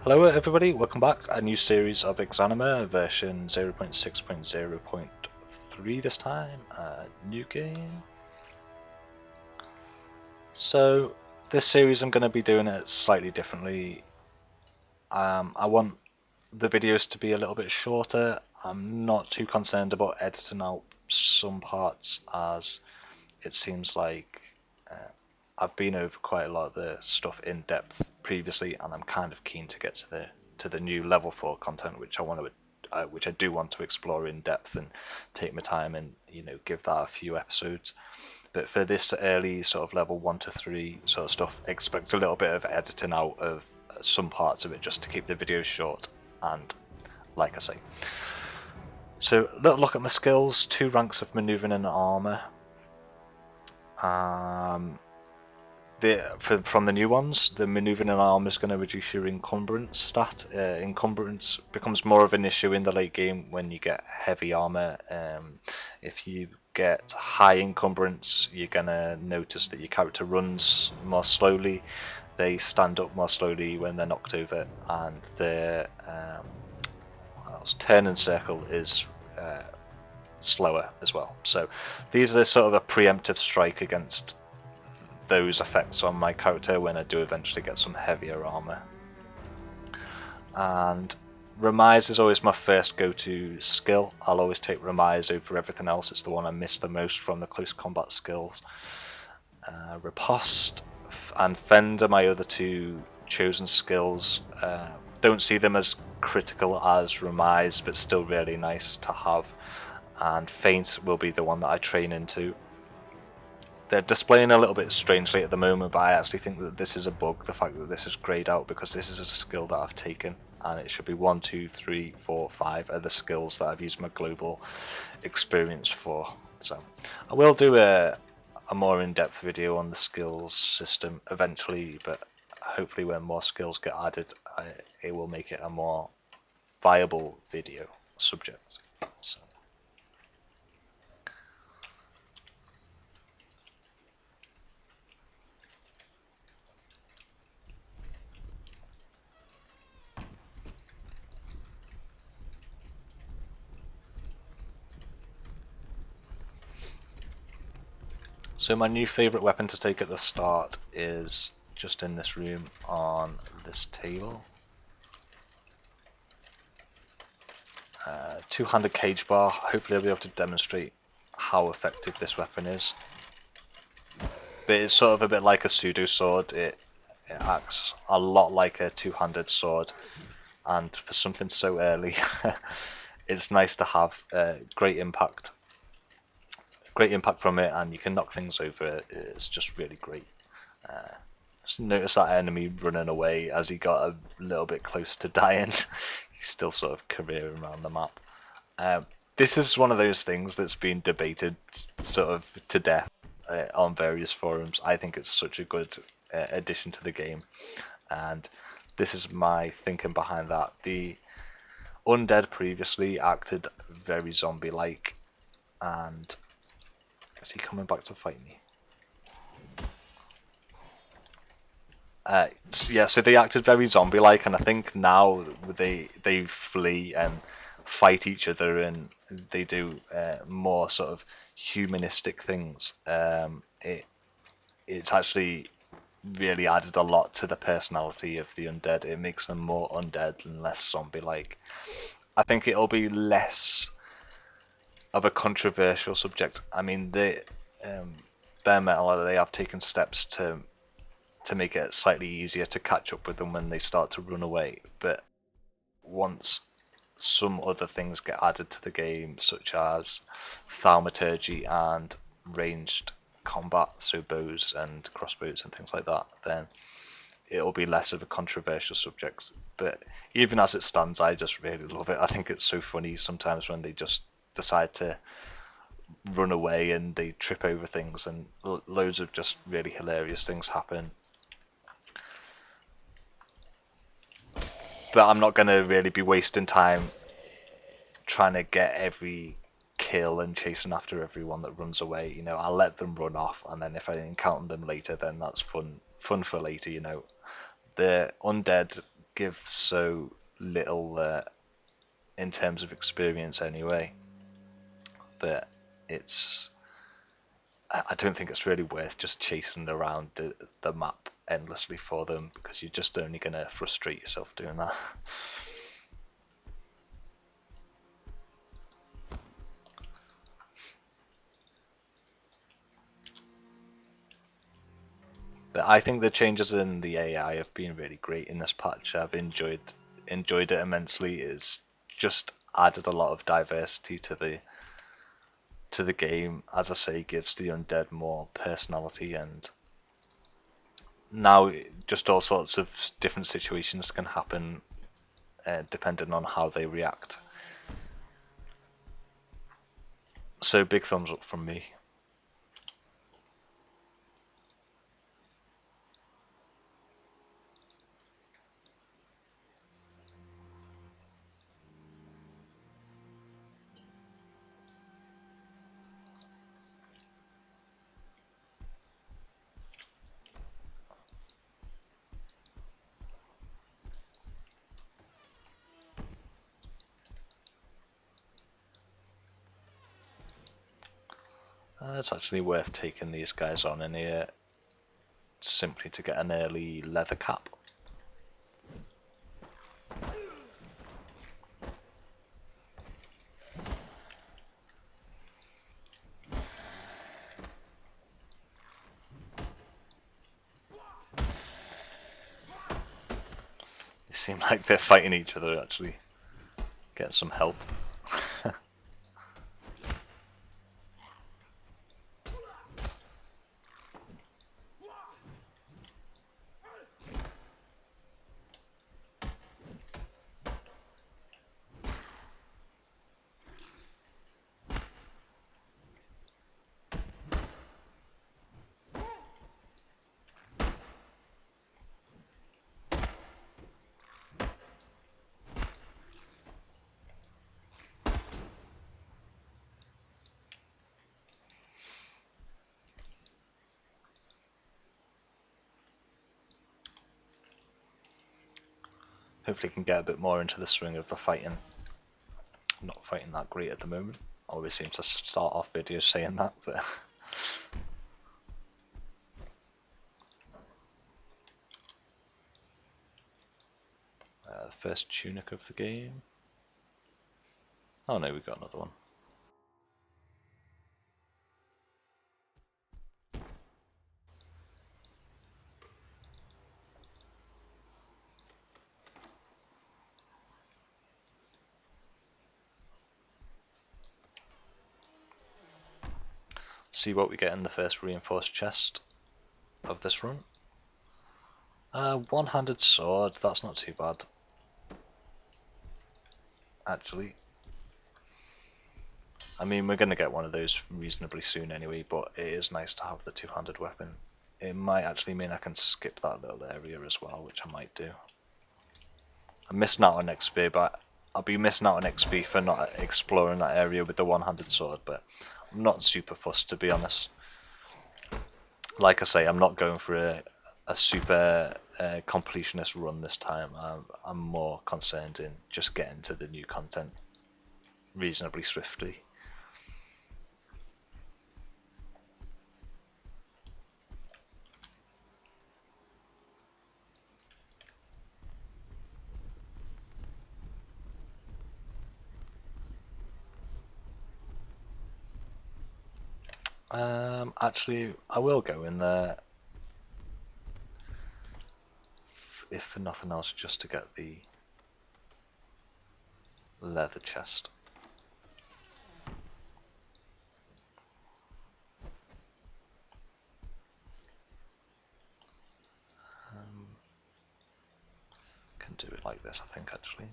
Hello everybody, welcome back. A new series of Exanima, version 0.6.0.3 this time. New game. So this series I'm going to be doing it slightly differently. I want the videos to be a little bit shorter. I'm not too concerned about editing out some parts, as it seems like I've been over quite a lot of the stuff in depth previously, and I'm kind of keen to get to the new level 4 content, which I do want to explore in depth and take my time and give that a few episodes. But for this early sort of level 1 to 3 sort of stuff, expect a little bit of editing out of some parts of it just to keep the videos short and like I say. So look at my skills: 2 ranks of maneuvering and armor. From the new ones, the maneuvering and armor is going to reduce your encumbrance stat. Encumbrance becomes more of an issue in the late game when you get heavy armor. If you get high encumbrance, you're going to notice that your character runs more slowly. They stand up more slowly when they're knocked over, and their turn and circle is slower as well. So these are sort of a preemptive strike against those effects on my character when I do eventually get some heavier armor. And Remise is always my first go-to skill. I'll always take Remise over everything else. It's the one I miss the most from the close combat skills. Riposte and Fend are my other 2 chosen skills. Don't see them as critical as Remise, but still really nice to have. And Feint will be the one that I train into. They're displaying a little bit strangely at the moment, but I actually think that this is a bug, the fact that this is greyed out, because this is a skill that I've taken, and it should be 1, 2, 3, 4, 5 are the skills that I've used my global experience for. So I will do a more in-depth video on the skills system eventually, but hopefully when more skills get added, it will make it a more viable video subject. So. So my new favourite weapon to take at the start is just in this room on this table. 2-handed cage bar. Hopefully I'll be able to demonstrate how effective this weapon is. But it's sort of a bit like a pseudo sword. It acts a lot like a 2-handed sword, and for something so early, it's nice to have great impact from it, and you can knock things over. It's just really great. Just notice that enemy running away as he got a little bit close to dying. He's still sort of careering around the map. This is one of those things that's been debated sort of to death on various forums. I think it's such a good addition to the game, and this is my thinking behind that. The undead previously acted very zombie-like, and is he coming back to fight me? Yeah, so they acted very zombie-like, and I think now they flee and fight each other, and they do more sort of humanistic things. It's actually really added a lot to the personality of the undead. It makes them more undead and less zombie-like. I think it'll be less of a controversial subject. I mean, bare metal, they have taken steps to make it slightly easier to catch up with them when they start to run away. But once some other things get added to the game, such as thaumaturgy and ranged combat, so bows and crossbows and things like that, then it'll be less of a controversial subject. But even as it stands, I just really love it. I think it's so funny sometimes when they just decide to run away and they trip over things, and loads of just really hilarious things happen. But I'm not going to really be wasting time trying to get every kill and chasing after everyone that runs away. You know, I'll let them run off, and then if I encounter them later, then that's fun for later. You know, the undead give so little in terms of experience anyway, that I don't think it's really worth just chasing around the map endlessly for them, because you're just only going to frustrate yourself doing that. But I think the changes in the AI have been really great in this patch. I've enjoyed it immensely. It's just added a lot of diversity to the game. As I say, gives the undead more personality, and now just all sorts of different situations can happen depending on how they react. So big thumbs up from me. It's actually worth taking these guys on in here simply to get an early leather cap. They seem like they're fighting each other actually. Getting some help. Hopefully can get a bit more into the swing of the fighting. Not fighting that great at the moment. Always seem to start off videos saying that, but the first tunic of the game. Oh no, we got another one. See what we get in the first reinforced chest of this run. One-handed sword, that's not too bad. Actually. I mean, we're going to get one of those reasonably soon anyway, but it is nice to have the two-handed weapon. It might actually mean I can skip that little area as well, which I might do. I'm missing out on XP, but I'll be missing out on XP for not exploring that area with the one-handed sword, but I'm not super fussed, to be honest. Like I say, I'm not going for a super completionist run this time. I'm more concerned in just getting to the new content reasonably swiftly. Actually, I will go in there, if for nothing else, just to get the leather chest. Can do it like this, I think, actually.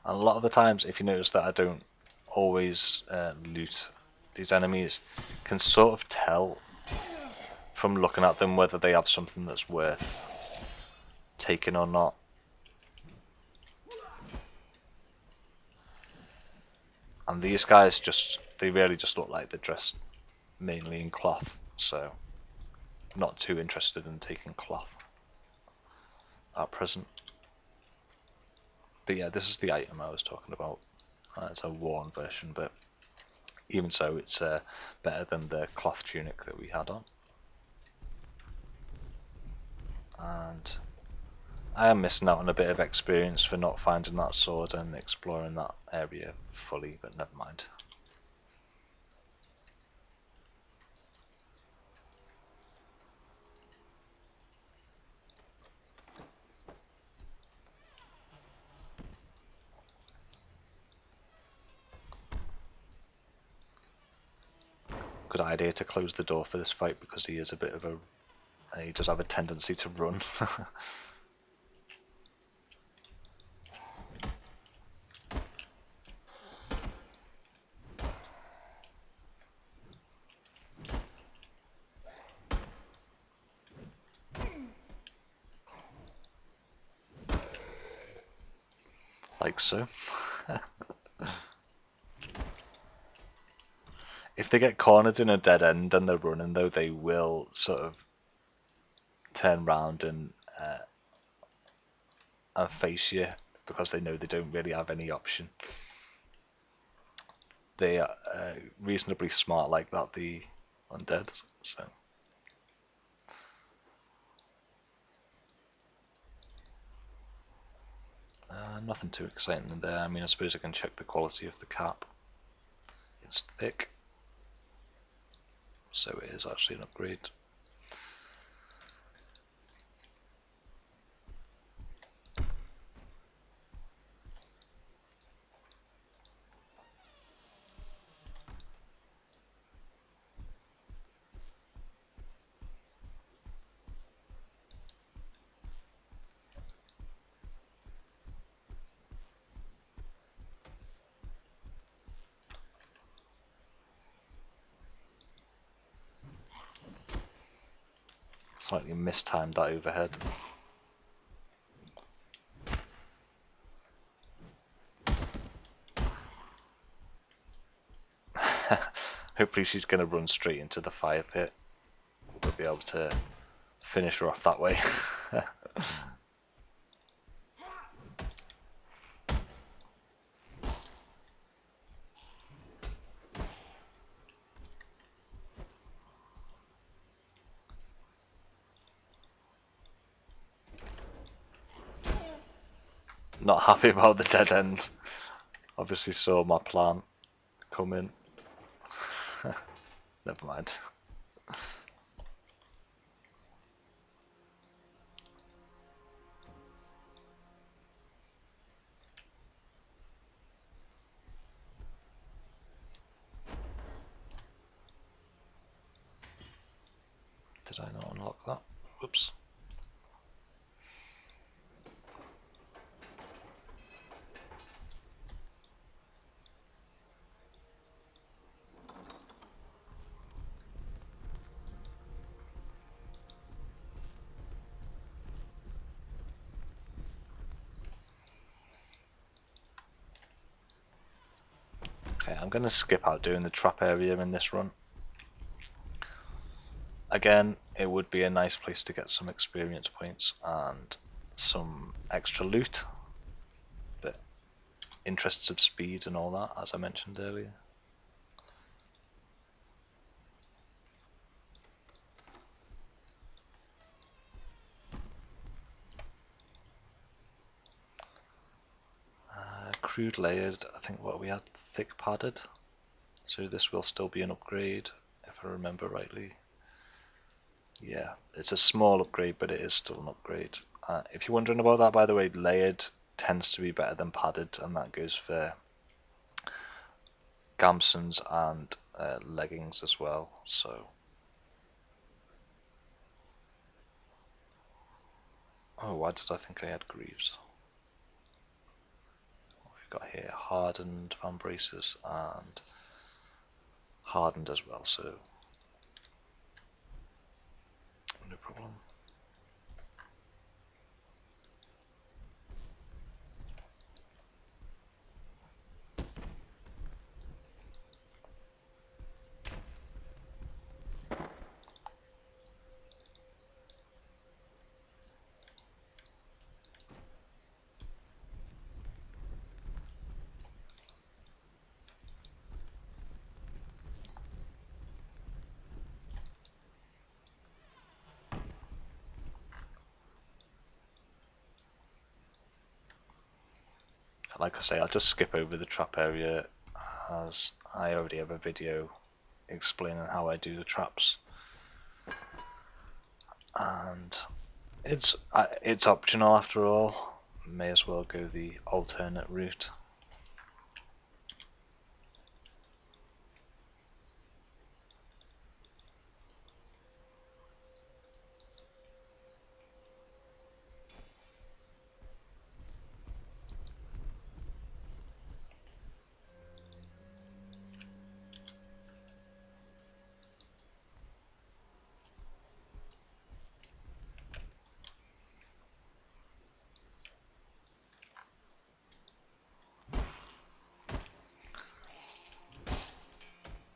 And a lot of the times, if you notice that I don't always loot these enemies, can sort of tell from looking at them whether they have something that's worth taking or not. And these guys just they really just look like they're dressed mainly in cloth, so not too interested in taking cloth at present. But yeah, this is the item I was talking about. It's a worn version, but even so, it's better than the cloth tunic that we had on. And I am missing out on a bit of experience for not finding that sword and exploring that area fully, but never mind. Good idea to close the door for this fight because he is a bit of a... he does have a tendency to run. Like so. If they get cornered in a dead end and they're running though, they will sort of turn round and face you because they know they don't really have any option. They are reasonably smart like that, the undead, so... nothing too exciting in there. I mean, I suppose I can check the quality of the cap. It's thick, so it is actually an upgrade. Slightly mistimed that overhead. Hopefully she's going to run straight into the fire pit. We'll be able to finish her off that way. Not happy about the dead end. Obviously saw my plan come in. Never mind. Did I not unlock that? Whoops. Okay, I'm going to skip out doing the trap area in this run. Again, it would be a nice place to get some experience points and some extra loot, but interests of speed and all that, as I mentioned earlier. Crude layered, I think what we had, thick padded, so this will still be an upgrade if I remember rightly. Yeah, it's a small upgrade, but it is still an upgrade. If you're wondering about that, by the way, layered tends to be better than padded, and that goes for gamsons and leggings as well. So, oh, why did I think I had greaves? What have we got here? Hardened van braces and hardened as well. So, no problem. like I say, I'll just skip over the trap area as I already have a video explaining how I do the traps, and it's optional after all. May as well go the alternate route.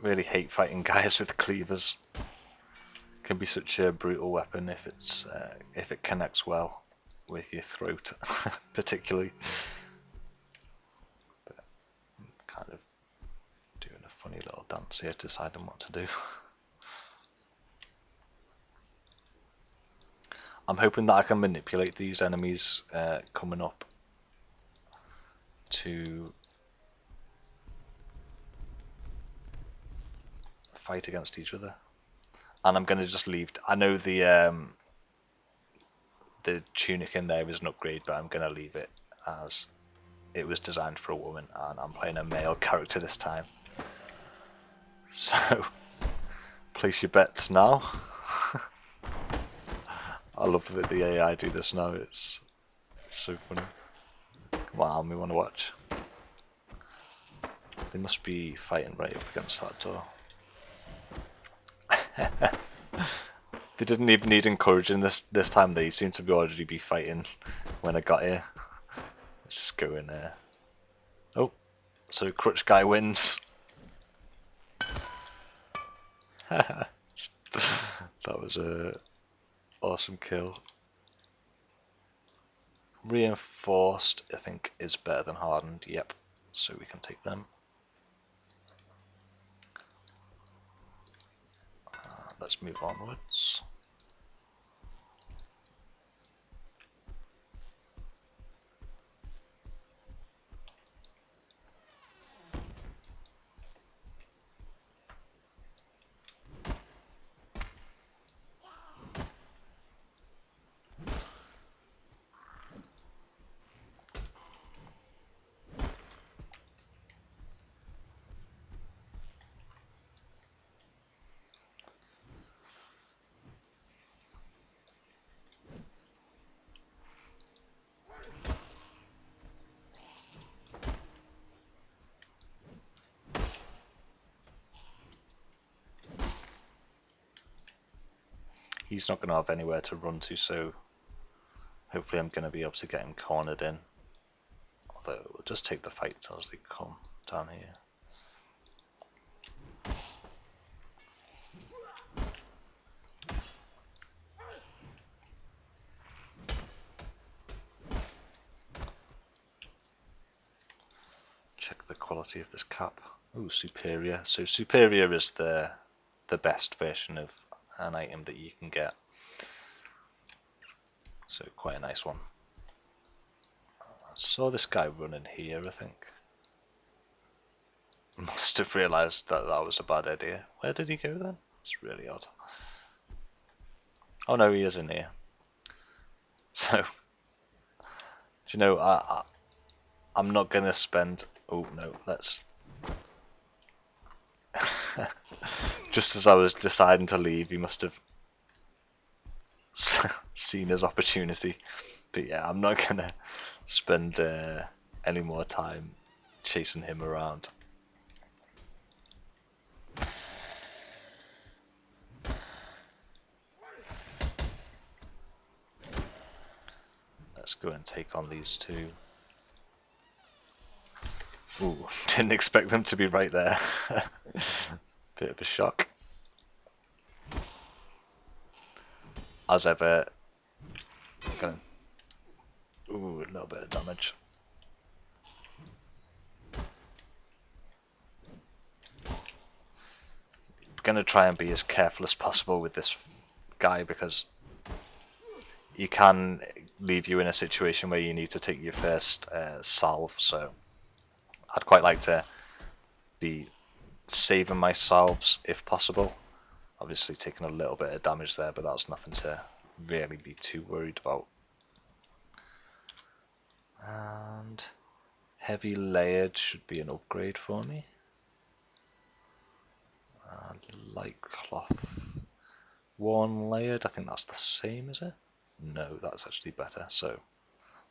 Really hate fighting guys with cleavers. It can be such a brutal weapon if it connects well with your throat, particularly. But I'm kind of doing a funny little dance here, deciding what to do. I'm hoping that I can manipulate these enemies coming up to fight against each other, and I'm going to just leave. I know the tunic in there is an upgrade, but I'm going to leave it as it was designed for a woman, and I'm playing a male character this time. So, place your bets now. I love that the AI do this now, it's so funny. Come on, we want to watch. They must be fighting right up against that door. They didn't even need encouraging this time. They seem to already be fighting when I got here. Let's just go in there. Oh, so Crutch Guy wins. That was a awesome kill. Reinforced, I think, is better than hardened. Yep, so we can take them. Let's move onwards. He's not going to have anywhere to run to, so hopefully I'm going to be able to get him cornered in. Although we'll just take the fights as they come down here. Check the quality of this cap. Ooh, superior. So superior is the best version of an item that you can get. So quite a nice one. I saw this guy running here, I think. Must have realised that that was a bad idea. Where did he go then? It's really odd. Oh no, he is in here. So, do you know, I'm not going to spend... Oh no, let's... Just as I was deciding to leave, he must have seen his opportunity. But yeah, I'm not going to spend any more time chasing him around. Let's go and take on these two. Ooh, didn't expect them to be right there. Bit of a shock. As ever, gonna... Ooh, a little bit of damage. Gonna try and be as careful as possible with this guy because you can leave you in a situation where you need to take your first salve. So I'd quite like to be saving my salves if possible. Obviously taking a little bit of damage there, but that's nothing to really be too worried about. And heavy layered should be an upgrade for me. And light cloth. One layered, I think that's the same, is it? No, that's actually better. So,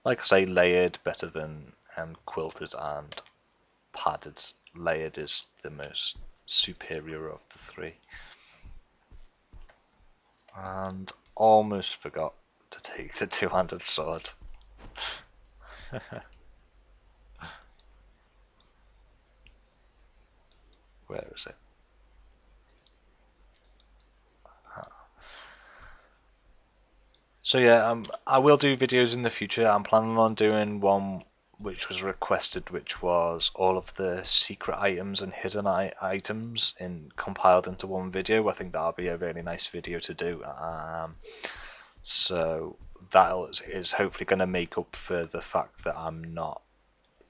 like I say, layered better than quilted, and padded. Layered is the most superior of the three. And almost forgot to take the two-handed sword. Where is it? So yeah, I will do videos in the future. I'm planning on doing one which was requested, which was all of the secret items and hidden items compiled into one video. I think that'll be a really nice video to do. So that is hopefully going to make up for the fact that I'm not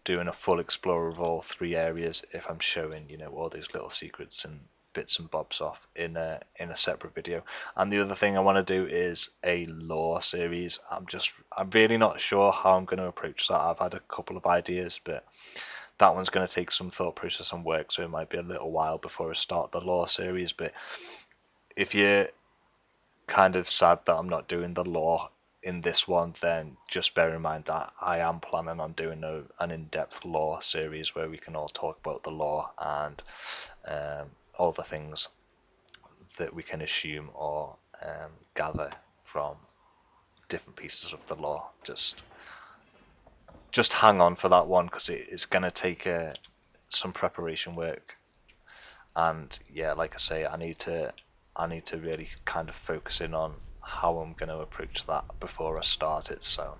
doing a full explore of all three areas if I'm showing, you know, all these little secrets and bits and bobs off in a separate video. And the other thing I want to do is a lore series. I'm really not sure how I'm going to approach that. I've had a couple of ideas, but that one's going to take some thought process and work, so it might be a little while before I start the lore series. But if you're kind of sad that I'm not doing the lore in this one, then just bear in mind that I am planning on doing an in-depth lore series where we can all talk about the lore and all the things that we can assume or gather from different pieces of the lore. Just hang on for that one, because it's going to take some preparation work. And yeah, like I say, I need to really kind of focus in on how I'm going to approach that before I start it. So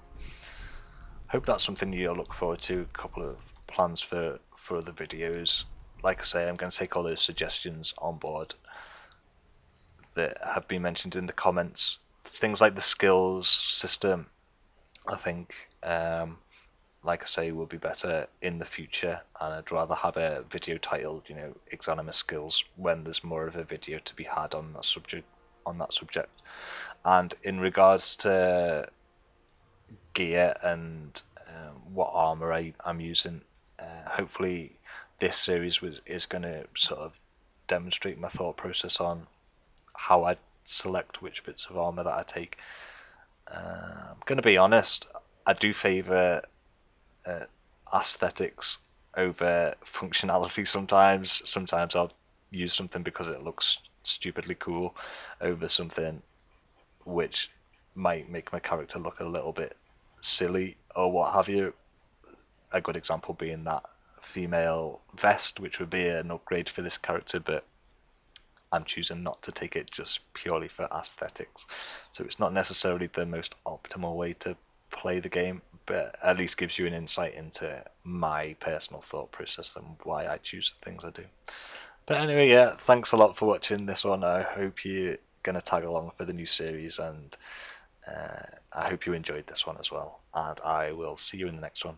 hope that's something you'll look forward to. A couple of plans for other videos. Like I say, I'm going to take all those suggestions on board that have been mentioned in the comments. Things like the skills system, I think, like I say, will be better in the future, and I'd rather have a video titled, you know, Exanima skills, when there's more of a video to be had on that subject. And in regards to gear and what armor I'm using, hopefully this series is going to sort of demonstrate my thought process on how I select which bits of armor that I take. I'm going to be honest, I do favour aesthetics over functionality sometimes. Sometimes I'll use something because it looks stupidly cool over something which might make my character look a little bit silly or what have you. A good example being that female vest, which would be an upgrade for this character, but I'm choosing not to take it just purely for aesthetics. So it's not necessarily the most optimal way to play the game, but at least gives you an insight into my personal thought process and why I choose the things I do. But anyway, yeah, thanks a lot for watching this one. I hope you're going to tag along for the new series, and I hope you enjoyed this one as well. And I will see you in the next one.